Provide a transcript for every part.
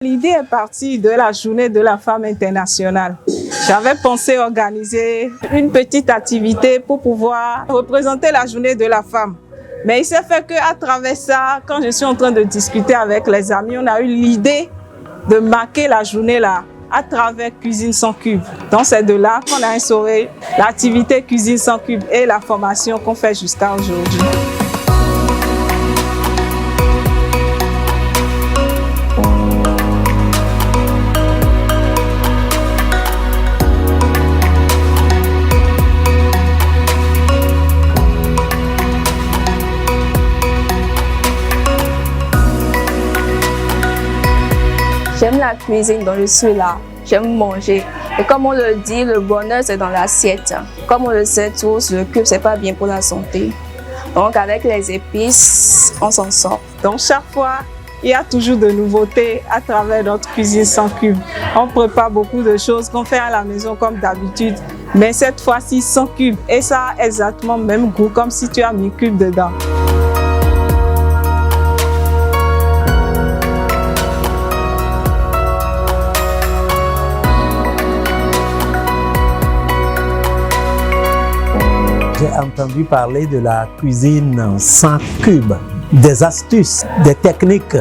L'idée est partie de la journée de la femme internationale. J'avais pensé organiser une petite activité pour pouvoir représenter la journée de la femme. Mais il s'est fait qu'à travers ça, quand je suis en train de discuter avec les amis, on a eu l'idée de marquer la journée là à travers Cuisine sans cube. Donc c'est de là qu'on a instauré l'activité Cuisine sans cube et la formation qu'on fait jusqu'à aujourd'hui. J'aime la cuisine, donc je suis là. J'aime manger. Et comme on le dit, le bonheur c'est dans l'assiette. Comme on le sait tous, le cube c'est pas bien pour la santé. Donc avec les épices, on s'en sort. Donc chaque fois, il y a toujours de nouveautés à travers notre Cuisine sans cube. On prépare beaucoup de choses qu'on fait à la maison comme d'habitude, mais cette fois-ci sans cube. Et ça a exactement le même goût comme si tu as mis cube dedans. J'ai entendu parler de la cuisine sans cube, des astuces, des techniques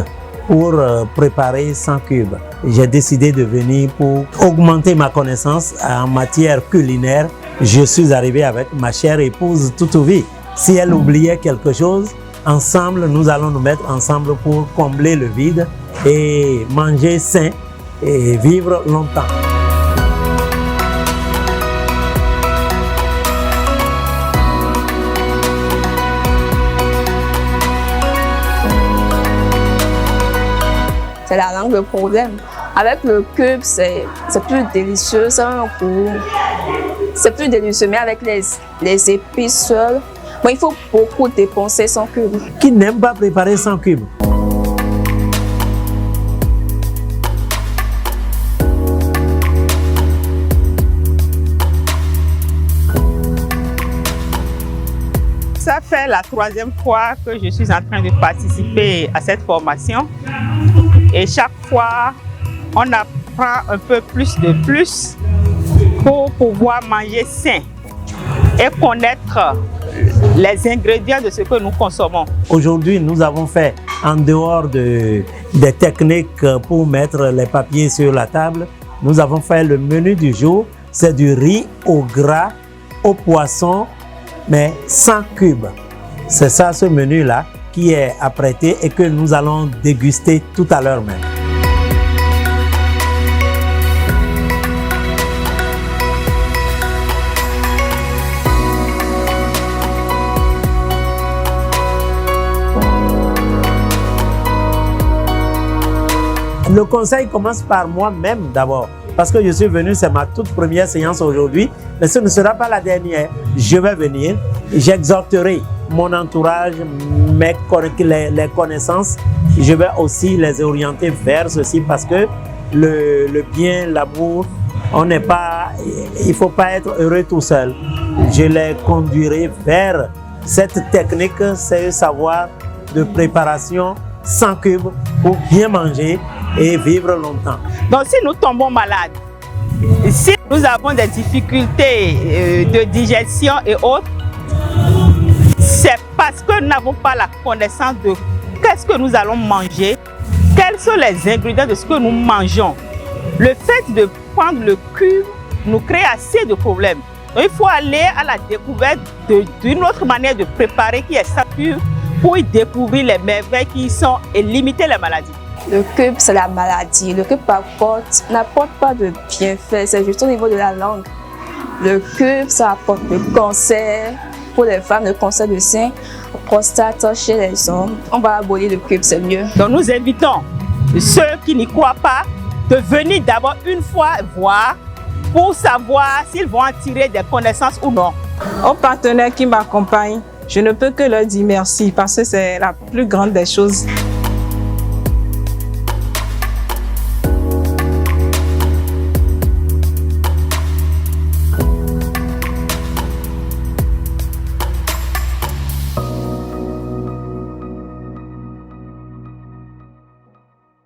pour préparer sans cube. J'ai décidé de venir pour augmenter ma connaissance en matière culinaire. Je suis arrivé avec ma chère épouse Toutouvi. Si elle oubliait quelque chose, ensemble, nous allons nous mettre ensemble pour combler le vide et manger sain et vivre longtemps. C'est la langue le problème. Avec le cube, c'est plus délicieux, ça a un goût. C'est plus délicieux, mais avec les épices seules, bon, il faut beaucoup dépenser sans cube. Qui n'aime pas préparer sans cube? Ça fait la 3e fois que je suis en train de participer à cette formation. Et chaque fois, on apprend un peu plus pour pouvoir manger sain et connaître les ingrédients de ce que nous consommons. Aujourd'hui, nous avons fait, en dehors des techniques pour mettre les papiers sur la table, nous avons fait le menu du jour. C'est du riz au gras, au poisson, mais sans cube. C'est ça, ce menu-là, qui est apprêté et que nous allons déguster tout à l'heure même. Le conseil commence par moi-même d'abord, parce que je suis venu, c'est ma toute première séance aujourd'hui, mais ce ne sera pas la dernière. Je vais venir, j'exhorterai mon entourage, les connaissances, je vais aussi les orienter vers ceci parce que le bien, l'amour, il ne faut pas être heureux tout seul. Je les conduirai vers cette technique, c'est savoir de préparation sans cube pour bien manger et vivre longtemps. Donc si nous tombons malades, si nous avons des difficultés de digestion et autres, c'est parce que nous n'avons pas la connaissance de qu'est-ce que nous allons manger, quels sont les ingrédients de ce que nous mangeons. Le fait de prendre le cube nous crée assez de problèmes. Donc il faut aller à la découverte d'une autre manière de préparer qui est sans cube pour y découvrir les merveilles qui sont et limiter les maladies. Le cube, c'est la maladie. Le cube n'apporte pas de bienfaits, c'est juste au niveau de la langue. Le cube, ça apporte le cancer. Pour les femmes, le cancer du sein, la prostate chez les hommes. On va abolir le cube, c'est mieux. Donc nous invitons ceux qui n'y croient pas de venir d'abord une fois voir pour savoir s'ils vont en tirer des connaissances ou non. Aux partenaires qui m'accompagnent, je ne peux que leur dire merci parce que c'est la plus grande des choses.